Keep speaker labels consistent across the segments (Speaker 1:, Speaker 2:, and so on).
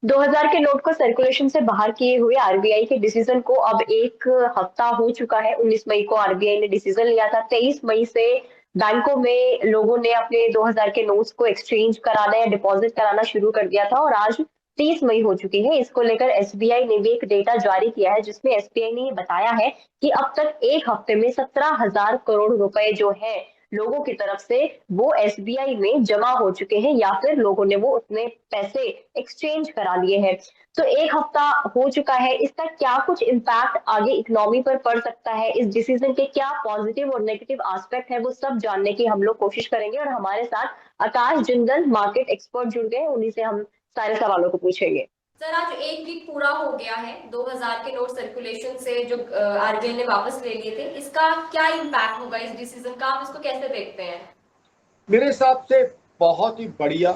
Speaker 1: 2000 के नोट को सर्कुलेशन से बाहर किए हुए आरबीआई के डिसीजन को अब एक हफ्ता हो चुका है। 19 मई को आरबीआई ने डिसीजन लिया था। 23 मई से बैंकों में लोगों ने अपने 2000 के नोट्स को एक्सचेंज कराना या डिपॉजिट कराना शुरू कर दिया था और आज 30 मई हो चुकी है। इसको लेकर एसबीआई ने भी एक डेटा जारी किया है, जिसमें एसबीआई ने बताया है कि अब तक एक हफ्ते में 17,000 करोड़ रुपए जो है लोगों की तरफ से वो एसबीआई में जमा हो चुके हैं या फिर लोगों ने वो उतने पैसे एक्सचेंज करा लिए हैं। तो एक हफ्ता हो चुका है, इसका क्या कुछ इम्पैक्ट आगे इकोनॉमी पर पड़ सकता है, इस डिसीजन के क्या पॉजिटिव और नेगेटिव एस्पेक्ट है, वो सब जानने की हम लोग कोशिश करेंगे। और हमारे साथ आकाश जिंदल मार्केट एक्सपर्ट जुड़ गए, उन्हीं से हम सारे सवालों को पूछेंगे।
Speaker 2: सर, आज एक वीक पूरा हो गया है 2000 के नोट सर्कुलेशन से जो आरबीआई ने वापस ले लिए थे। इसका क्या इम्पैक्ट होगा इस डिसीजन का, आप इसको कैसे देखते हैं?
Speaker 3: मेरे हिसाब से बहुत ही बढ़िया,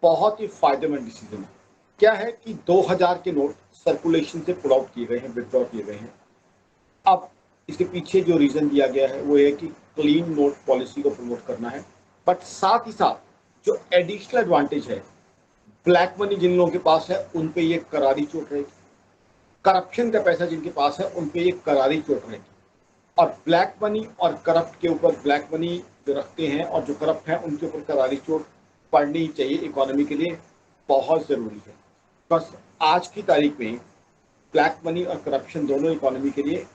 Speaker 3: बहुत ही फायदेमंद डिसीजन है। क्या है कि 2000 के नोट सर्कुलेशन से पुल आउट किए गए हैं, विदड्रॉ किए गए हैं। अब इसके पीछे जो रीजन दिया गया है वो है कि क्लीन नोट पॉलिसी को प्रमोट करना है, बट साथ ही साथ जो एडिशनल एडवांटेज है, ब्लैक मनी जिन लोगों के पास है उन पे ये करारी चोट रहेगी, करप्शन का पैसा जिनके पास है उन पे ये करारी चोट रहेगी। और ब्लैक मनी और करप्ट के ऊपर, ब्लैक मनी जो रखते हैं और जो करप्ट हैं उनके ऊपर करारी चोट पड़नी चाहिए। इकोनॉमी के लिए बहुत ज़रूरी है। बस आज की तारीख में ब्लैक मनी और करप्शन दोनों इकोनॉमी के लिए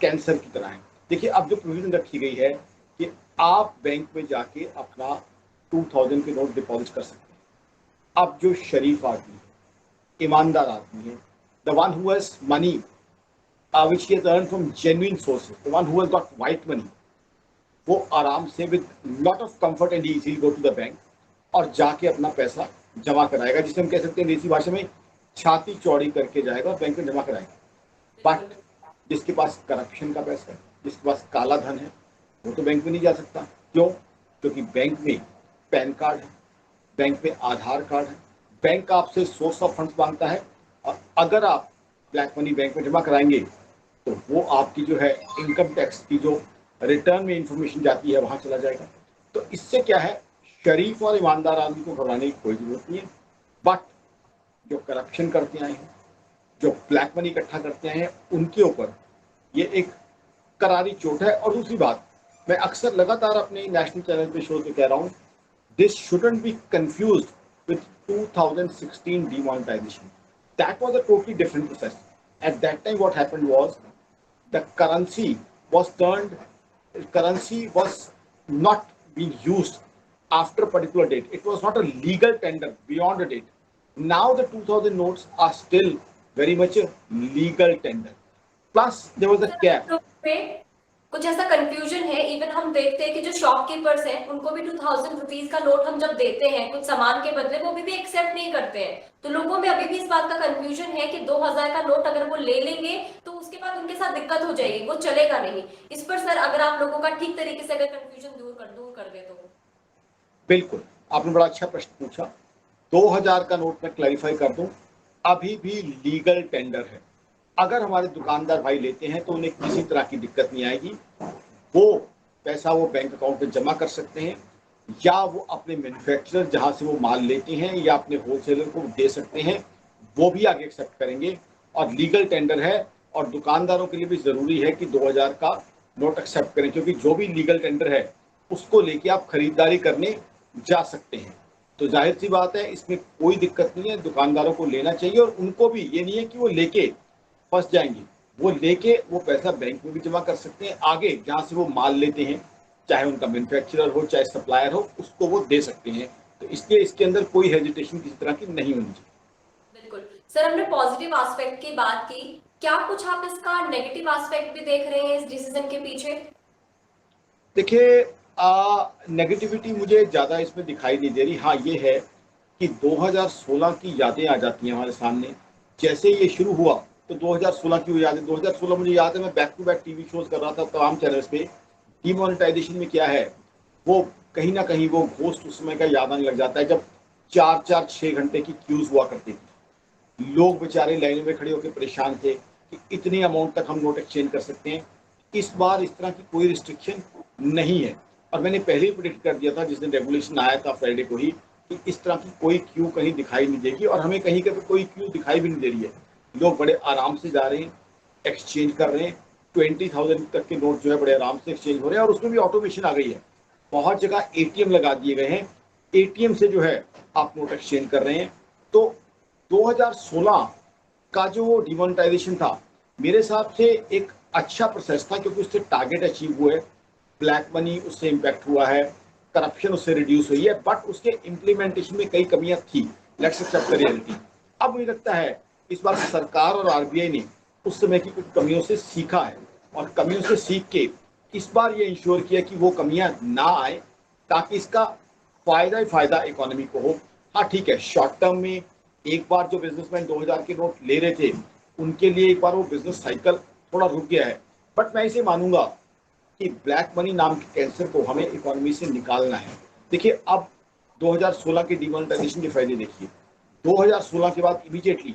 Speaker 3: कैंसर की तरह है। देखिए, अब जो प्रोविजन रखी गई है कि आप बैंक में जाके अपना 2000 के नोट डिपॉजिट कर सकते हैं। अब जो शरीफ आदमी है, ईमानदार आदमी है, the one who has money which he has earned from genuine sources, the one who has got white money, वो आराम से with lot of comfort and easy go to the bank और जाके अपना पैसा जमा कराएगा, जिसे हम कह सकते हैं देसी भाषा में छाती चौड़ी करके जाएगा और बैंक में जमा कराएगा। बट जिसके पास करप्शन का पैसा है, जिसके पास काला धन है, वो तो बैंक में नहीं जा सकता। क्यों? क्योंकि बैंक में पैन कार्ड है, बैंक में आधार कार्ड है, बैंक आपसे सोर्स ऑफ फंड्स मांगता है। और अगर आप ब्लैक मनी बैंक में जमा कराएंगे तो वो आपकी जो है इनकम टैक्स की जो रिटर्न में इंफॉर्मेशन जाती है वहाँ चला जाएगा। तो इससे क्या है, शरीफ और ईमानदार आदमी को घबराने की कोई ज़रूरत नहीं है। बट जो करप्शन करते आए हैं, जो ब्लैक मनी इकट्ठा करते आए हैं, उनके ऊपर ये एक करारी चोट है। और दूसरी बात, मैं अक्सर लगातार अपने नेशनल चैनल पे शो पे कह रहा हूँ, this shouldn't be confused with 2016 demonetization. That was a totally different process. At that time, what happened was the currency was not being used after a particular date. It was not a legal tender beyond a date. Now the 2000 notes are still very much a legal tender. Plus there was a cap.
Speaker 2: पे कुछ ऐसा confusion है। Even हम देखते हैं कि जो shopkeepers हैं उनको भी 2000 रुपीज का नोट हम जब देते हैं कुछ सामान के बदले, वो अभी भी एक्सेप्ट नहीं करते हैं। तो लोगों में अभी भी इस बात का कंफ्यूजन है कि 2000 का नोट अगर वो ले लेंगे तो उसके बाद उनके साथ दिक्कत हो जाएगी, वो चलेगा नहीं। इस पर सर अगर आप लोगों का ठीक तरीके से अगर कंफ्यूजन दूर कर दे तो।
Speaker 3: बिल्कुल, आपने बड़ा अच्छा प्रश्न पूछा। 2000 का नोट मैं क्लैरिफाई कर दूं, अभी भी लीगल टेंडर है। अगर हमारे दुकानदार भाई लेते हैं तो उन्हें किसी तरह की दिक्कत नहीं आएगी। वो पैसा वो बैंक अकाउंट में जमा कर सकते हैं, या वो अपने मैन्युफैक्चरर जहां से वो माल लेते हैं या अपने होलसेलर को दे सकते हैं, वो भी आगे एक्सेप्ट करेंगे। और लीगल टेंडर है, और दुकानदारों के लिए भी ज़रूरी है कि 2000 का नोट एक्सेप्ट करें, क्योंकि जो भी लीगल टेंडर है उसको लेके आप खरीदारी करने जा सकते हैं। तो जाहिर सी बात है, इसमें कोई दिक्कत नहीं है, दुकानदारों को लेना चाहिए। और उनको भी ये नहीं है कि वो लेके फंस जाएंगे, वो लेके वो पैसा बैंक में भी जमा कर सकते हैं। आगे जहाँ से वो माल लेते हैं, चाहे उनका मैन्युफैक्चरर हो चाहे सप्लायर हो, उसको वो दे सकते हैं। तो इसलिए इसके अंदर कोई हेजिटेशन किसी तरह की नहीं होनी चाहिए।
Speaker 2: बिल्कुल सर, हमने पॉजिटिव एस्पेक्ट की बात की, क्या कुछ आप इसका नेगेटिव एस्पेक्ट भी देख रहे हैं इस डिसीजन के पीछे?
Speaker 3: देखिए, नेगेटिविटी मुझे ज़्यादा इसमें दिखाई नहीं दे रही। हाँ, ये है कि 2016 की यादें आ जाती हैं हमारे सामने। जैसे ये शुरू हुआ तो 2016 की वो यादें, 2016 मुझे याद है, मैं back to back TV shows कर रहा था तमाम चैनल्स पे। डिमोनेटाइजेशन में क्या है, वो कहीं ना कहीं वो घोस्ट उस समय का याद आने लग जाता है, जब 4-4-6 घंटे की क्यूज हुआ करती थी। लोग बेचारे लाइनों में खड़े होकर परेशान थे कि इतनी अमाउंट तक हम नोट एक्सचेंज कर सकते हैं। इस बार इस तरह की कोई रिस्ट्रिक्शन नहीं है। और मैंने पहले ही प्रिडिक्ट कर दिया था जिस दिन रेगुलेशन आया था फ्राइडे को ही, कि इस तरह की कोई क्यू कहीं दिखाई नहीं देगी और हमें कहीं का कोई क्यू दिखाई भी नहीं दे रही है। लोग बड़े आराम से जा रहे हैं, एक्सचेंज कर रहे हैं। 20,000 तक के नोट जो है बड़े आराम से एक्सचेंज हो रहे हैं और उसमें भी ऑटोमेशन आ गई है। बहुत जगह एटीएम लगा दिए गए हैं, एटीएम से जो है आप नोट एक्सचेंज कर रहे हैं। तो 2016 का जो डिमोनेटाइजेशन था मेरे हिसाब से एक अच्छा प्रोसेस था, क्योंकि उससे टारगेट अचीव हुए, ब्लैक मनी उससे इम्पैक्ट हुआ है, करप्शन उससे रिड्यूस हुई है, बट उसके इम्प्लीमेंटेशन में कई कमियां थी। Let's accept the reality. अब मुझे लगता है इस बार सरकार और आरबीआई ने उस समय की कुछ कमियों से सीखा है और कमियों से सीख के इस बार ये इंश्योर किया कि वो कमियां ना आए, ताकि इसका फायदा ही फायदा इकोनॉमी को हो। हाँ ठीक है, शॉर्ट टर्म में एक बार जो बिजनेसमैन 2000 के नोट ले रहे थे उनके लिए एक बार वो बिजनेस साइकिल थोड़ा रुक गया है, बट मैं इसे मानूंगा कि ब्लैक मनी नाम के कैंसर को हमें इकोनॉमी से निकालना है। देखिए, अब 2016 के डिमोनेटाइजेशन के फायदे देखिए। 2016 के बाद इमीडिएटली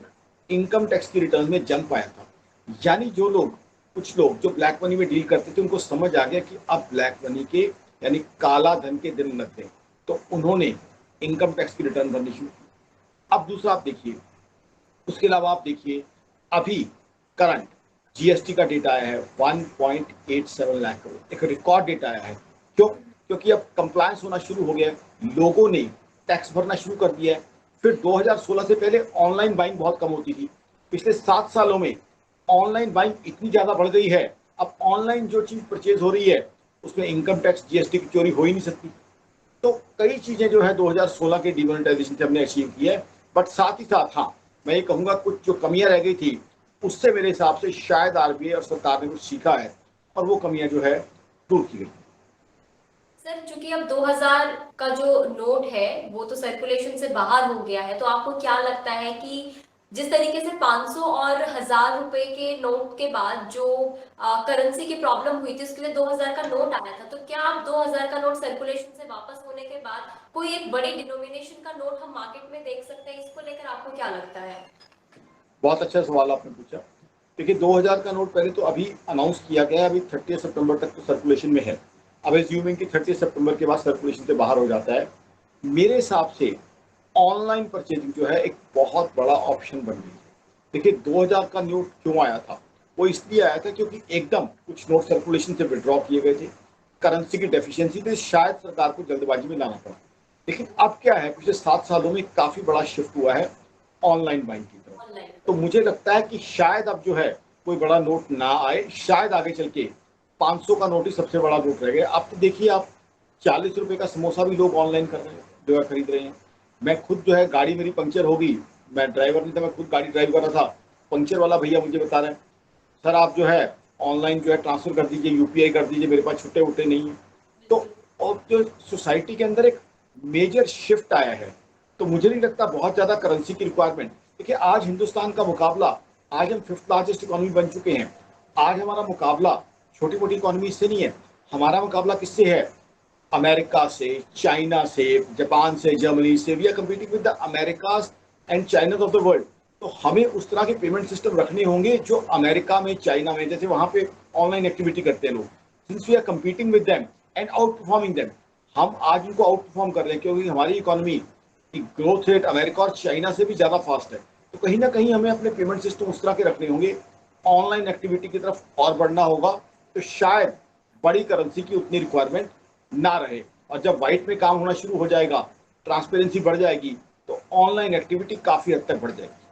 Speaker 3: इनकम टैक्स की रिटर्न में जंप आया था। यानी जो लोग, कुछ लोग जो ब्लैक मनी में डील करते थे, उनको समझ आ गया कि अब ब्लैक मनी के यानी काला धन के दिन लग गए, तो उन्होंने इनकम टैक्स की रिटर्न भरनी शुरू की। अब दूसरा आप देखिए, उसके अलावा आप देखिए अभी करंट जीएसटी का डेटा आया है 1.87 लाख करोड़, एक रिकॉर्ड डेटा आया है। क्यों? क्योंकि अब कंप्लायंस होना शुरू हो गया है, लोगों ने टैक्स भरना शुरू कर दिया है। फिर 2016 से पहले ऑनलाइन बाइंग बहुत कम होती थी। पिछले 7 सालों में ऑनलाइन बाइंग इतनी ज्यादा बढ़ गई है, अब ऑनलाइन जो चीज परचेज हो रही है उसमें इनकम टैक्स जीएसटी की चोरी हो ही नहीं सकती। तो कई चीजें जो है 2016 के डिमोनेटाइजेशन से हमने अचीव की है, बट साथ ही साथ हाँ, मैं ये कहूंगा कुछ जो कमियां रह गई थी उससे मेरे हिसाब से शायद आरबीआई और सरकार ने कुछ सीखा है और वो कमियां जो है दूर की गई।
Speaker 2: सर, चूंकि अब 2000 का जो नोट है वो तो सर्कुलेशन से बाहर हो गया है, तो आपको क्या लगता है कि जिस तरीके से 500 और 1000 रुपए के नोट के बाद जो करेंसी की प्रॉब्लम हुई थी उसके लिए 2000 का नोट आया था, तो क्या आप 2000 का नोट सर्कुलेशन से वापस होने के बाद कोई एक बड़ी डिनोमिनेशन का नोट हम मार्केट में देख सकते हैं? इसको लेकर आपको क्या लगता है?
Speaker 3: बहुत अच्छा सवाल आपने पूछा। देखिए, 2000 का नोट पहले तो अभी अनाउंस किया गया है, अभी 30 सितंबर तक तो सर्कुलेशन में है। अब एज्यूमिंग कि 30 सितंबर के बाद सर्कुलेशन से बाहर हो जाता है, मेरे हिसाब से ऑनलाइन परचेजिंग जो है एक बहुत बड़ा ऑप्शन बन गई है। देखिए, 2000 का नोट क्यों आया था? वो इसलिए आया था क्योंकि एकदम कुछ नोट सर्कुलेशन से विड्रॉ किए गए थे, करेंसी की डेफिशिएंसी थी, शायद सरकार को जल्दबाजी में लाना पड़ा। लेकिन अब क्या है, पिछले 7 सालों में काफी बड़ा शिफ्ट हुआ है ऑनलाइन बाइंग की तरफ।
Speaker 2: ऑनलाइन
Speaker 3: तो मुझे लगता है कि शायद अब जो है कोई बड़ा नोट ना आए, शायद आगे चल के 500 का नोट ही सबसे बड़ा नोट रह गया। अब तो देखिए आप, 40 रुपए का समोसा भी लोग ऑनलाइन कर रहे हैं, जो है खरीद रहे हैं। मैं खुद जो है, गाड़ी मेरी पंक्चर हो गई, मैं ड्राइवर नहीं था, मैं खुद गाड़ी ड्राइव कर रहा था, पंक्चर वाला भैया मुझे बता रहे हैं, सर आप जो है ऑनलाइन जो है ट्रांसफर कर दीजिए, यूपीआई कर दीजिए, मेरे पास छुट्टे वुट्टे नहीं है। तो और जो सोसाइटी के अंदर एक मेजर शिफ्ट आया है, तो मुझे नहीं लगता बहुत ज़्यादा करेंसी की रिक्वायरमेंट। देखिए, आज हिंदुस्तान का मुकाबला, आज हम 5th लार्जेस्ट इकोनॉमी बन चुके हैं। आज हमारा मुकाबला छोटी मोटी इकोनॉमी से नहीं है, हमारा मुकाबला किससे है? अमेरिका से, चाइना से, जापान से, जर्मनी से। We are competing with the Americas and China of the world. तो हमें उस तरह के पेमेंट सिस्टम रखने होंगे जो अमेरिका में, चाइना में, जैसे वहां पे ऑनलाइन एक्टिविटी करते हैं लोग। Since we are competing with them and outperforming them, हम आज उनको आउट परफॉर्म कर रहे हैं, क्योंकि हमारी इकोनॉमी की ग्रोथ रेट अमेरिका और चाइना से भी ज़्यादा फास्ट है। तो कहीं ना कहीं हमें अपने पेमेंट सिस्टम उस तरह के रखने होंगे, ऑनलाइन एक्टिविटी की तरफ और बढ़ना होगा, तो शायद बड़ी करेंसी की उतनी रिक्वायरमेंट ना रहे। और जब वाइट में काम होना शुरू हो जाएगा, ट्रांसपेरेंसी बढ़ जाएगी, तो ऑनलाइन एक्टिविटी काफ़ी हद तक बढ़ जाएगी।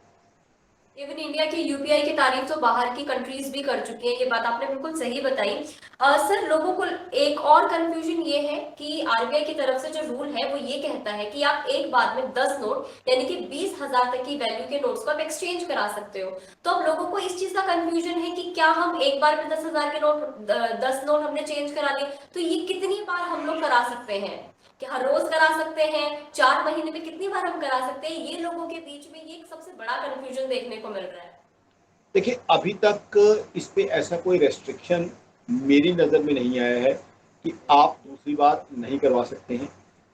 Speaker 2: इवन इंडिया की यूपीआई की तारीफ तो बाहर की कंट्रीज भी कर चुकी हैं, ये बात आपने बिल्कुल सही बताई। सर, लोगों को एक और कंफ्यूजन ये है कि आरबीआई की तरफ से जो रूल है वो ये कहता है कि आप एक बार में 10 नोट यानी कि 20,000 तक की वैल्यू के नोट्स को आप एक्सचेंज करा सकते हो। तो अब लोगों को इस चीज का कंफ्यूजन है कि क्या हम एक बार में 10,000 के नोट 10 नोट हमने चेंज करा लिए, तो ये कितनी बार हम लोग करा सकते हैं? कि हर रोज करा सकते हैं? 4 महीने में कितनी बार हम करा सकते हैं? ये लोगों के बीच में ये एक सबसे बड़ा कंफ्यूजन देखने को मिल रहा है।
Speaker 3: देखिए, अभी तक इस पे ऐसा कोई रेस्ट्रिक्शन मेरी नज़र में नहीं आया है कि आप दूसरी बार नहीं करवा सकते हैं।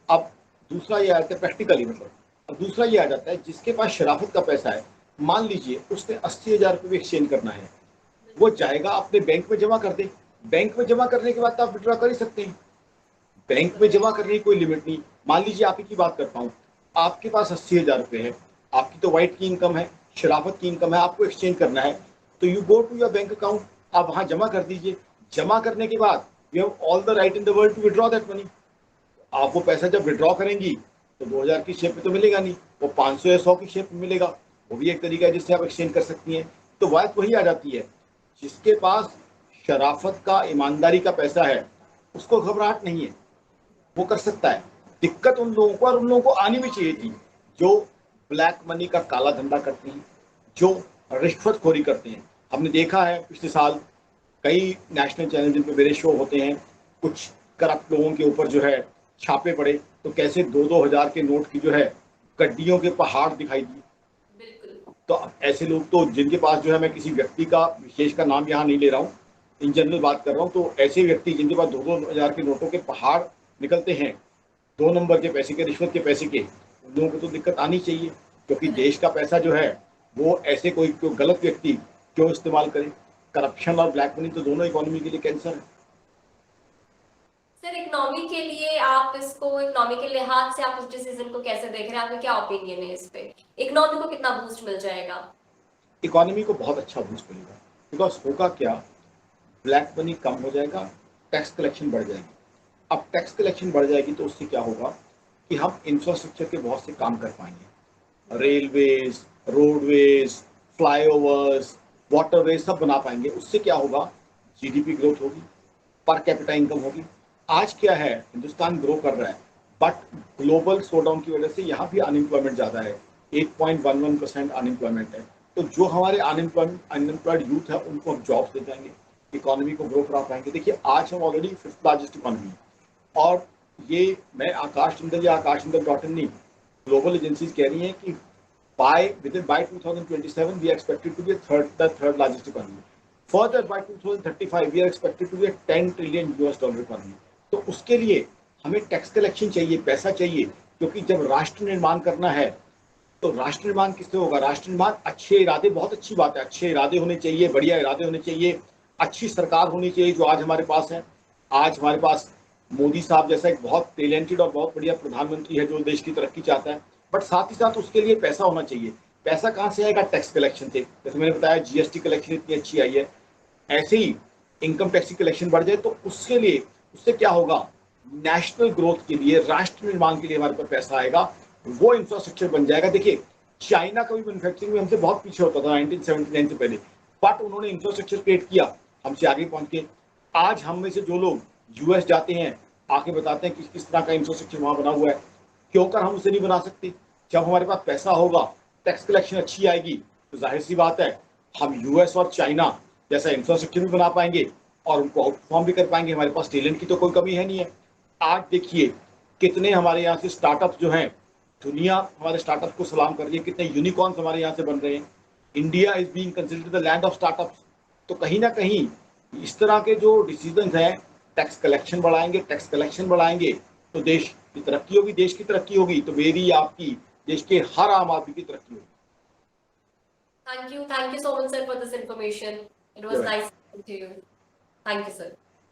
Speaker 3: अब दूसरा ये आ जाता है प्रैक्टिकली, मतलब अब दूसरा ये आ जाता है, जिसके पास शराफत का पैसा है, मान लीजिए उसने 80,000 रुपये भी एक्सचेंज करना है, वो जाएगा अपने बैंक में जमा कर दे। बैंक में जमा करने के बाद तो आप विड्रॉ कर ही सकते हैं, बैंक में जमा करने की कोई लिमिट नहीं। मान लीजिए आप ही की बात करता हूँ, आपके पास 80,000 रुपये है, आपकी तो वाइट की इनकम है, शराफत की इनकम है, आपको एक्सचेंज करना है, तो you go to your bank account, आप वहाँ जमा कर दीजिए। जमा करने के बाद you have all the right in the world to withdraw that money. आप वो पैसा जब विड्रॉ करेंगी तो 2000 की शेप में तो मिलेगा नहीं, वो 500 या 100 की शेप में मिलेगा। वो भी एक तरीका है जिससे आप एक्सचेंज कर सकती हैं। तो बात वही आ जाती है, जिसके पास शराफत का, ईमानदारी का पैसा है, उसको घबराहट नहीं है, वो कर सकता है। दिक्कत उन लोगों को, और उन लोगों को आनी भी चाहिए थी, जो ब्लैक मनी का काला धंधा करते हैं, जो रिश्वतखोरी करते हैं। हमने देखा है पिछले साल कई नेशनल चैनल जिन पर मेरे शो होते हैं, कुछ करप्ट लोगों के ऊपर जो है छापे पड़े, तो कैसे 2-2 हज़ार के नोट की जो है गड्डियों के पहाड़ दिखाई दिए।
Speaker 2: बिल्कुल।
Speaker 3: तो ऐसे लोग तो जिनके पास जो है, मैं किसी व्यक्ति का विशेष का नाम यहाँ नहीं ले रहा हूँ, इन जनरल बात कर रहा हूँ, तो ऐसे व्यक्ति जिनके पास 2-2 हज़ार के नोटों के पहाड़ निकलते हैं, 2 नंबर के पैसे के, रिश्वत के पैसे के, उन लोगों को तो दिक्कत आनी चाहिए, क्योंकि देश का पैसा जो है वो ऐसे कोई गलत व्यक्ति क्यों इस्तेमाल करे। करप्शन और ब्लैक मनी तो दोनों इकोनॉमी के लिए कैंसर है।
Speaker 2: सर, इकोनॉमी के लिए आप इसको, इकोनॉमी के लिहाज से आप इस डिसीजन को कैसे देख रहे हैं? आपका क्या ओपिनियन है इस पे? इकोनॉमी को कितना बूस्ट मिल जाएगा?
Speaker 3: इकोनॉमी को बहुत अच्छा बूस्ट मिलेगा, बिकॉज होगा क्या, ब्लैक मनी कम हो जाएगा, टैक्स कलेक्शन बढ़ जाएगी। अब टैक्स कलेक्शन बढ़ जाएगी तो उससे क्या होगा कि हम इंफ्रास्ट्रक्चर के बहुत से काम कर पाएंगे, रेलवेज, रोडवेज, फ्लाईओवर्स, वाटरवेज सब बना पाएंगे। उससे क्या होगा, जीडीपी ग्रोथ होगी, पर कैपिटा इनकम होगी। आज क्या है, हिंदुस्तान ग्रो कर रहा है, बट ग्लोबल स्लोडाउन की वजह से यहाँ भी अनएम्प्लॉयमेंट ज़्यादा है, 8.11% अनएम्प्लॉयमेंट है। तो जो हमारे अनएम्प्लॉयड यूथ है उनको हम जॉब्स दे जाएंगे, इकोनॉमी को ग्रो करा पाएंगे। देखिए आज हम ऑलरेडी 5th लार्जेस्ट इकोनॉमी है, और ये मैं आकाश चंदर या आकाश चंदर डॉट इन नहीं, ग्लोबल एजेंसीज कह रही हैं कि by 2027 we are expected to be the third largest economy. Further by 2035 we are expected to be a 10 trillion US dollar economy. तो उसके लिए हमें टैक्स कलेक्शन चाहिए, पैसा चाहिए, क्योंकि जब राष्ट्र निर्माण करना है तो राष्ट्र निर्माण किससे होगा, राष्ट्र निर्माण अच्छे इरादे, बहुत अच्छी बात है, अच्छे इरादे होने चाहिए, बढ़िया इरादे होने चाहिए, अच्छी सरकार होनी चाहिए जो आज हमारे पास है। आज हमारे पास मोदी साहब जैसा एक बहुत टैलेंटेड और बहुत बढ़िया प्रधानमंत्री है जो देश की तरक्की चाहता है, बट साथ ही साथ उसके लिए पैसा होना चाहिए। पैसा कहाँ से आएगा, टैक्स कलेक्शन से। जैसे मैंने बताया जीएसटी कलेक्शन इतनी अच्छी आई है, ऐसे ही इनकम टैक्स की कलेक्शन बढ़ जाए तो उसके लिए, उससे क्या होगा, नेशनल ग्रोथ के लिए, राष्ट्र निर्माण के लिए हमारे पास पैसा आएगा, वो इंफ्रास्ट्रक्चर बन जाएगा। देखिए चाइना का भी मैन्युफैक्चरिंग में हमसे बहुत पीछे होता था 1979 से पहले, बट उन्होंने इंफ्रास्ट्रक्चर क्रिएट किया, हमसे आगे पहुंच के। आज हम में से जो लोग यूएस जाते हैं, आके बताते हैं किस किस तरह का इंफ्रास्ट्रक्चर वहां बना हुआ है, क्यों कर हम उसे नहीं बना सकते। जब हमारे पास पैसा होगा, टैक्स कलेक्शन अच्छी आएगी, तो जाहिर सी बात है हम यूएस और चाइना जैसा इंफ्रास्ट्रक्चर भी बना पाएंगे और उनको आउट परफॉर्म भी कर पाएंगे। हमारे पास टैलेंट की तो कोई कमी है नहीं है। आज देखिए कितने हमारे यहाँ से स्टार्टअप जो हैं, दुनिया हमारे स्टार्टअप को सलाम कर रही है, कितने यूनिकॉर्न्स हमारे यहाँ से बन रहे हैं। India is being considered the land of startups. तो कहीं ना कहीं इस तरह के जो डिसीजन हैं, टैक्स कलेक्शन बढ़ाएंगे, टैक्स कलेक्शन बढ़ाएंगे तो देश की तरक्की होगी, देश की तरक्की होगी तो मेरी आपकी, देश के हर आम आदमी की तरक्की होगी।
Speaker 2: Thank you so much, sir, for this information. It was
Speaker 3: You're
Speaker 2: nice talking to you. Thank you, sir.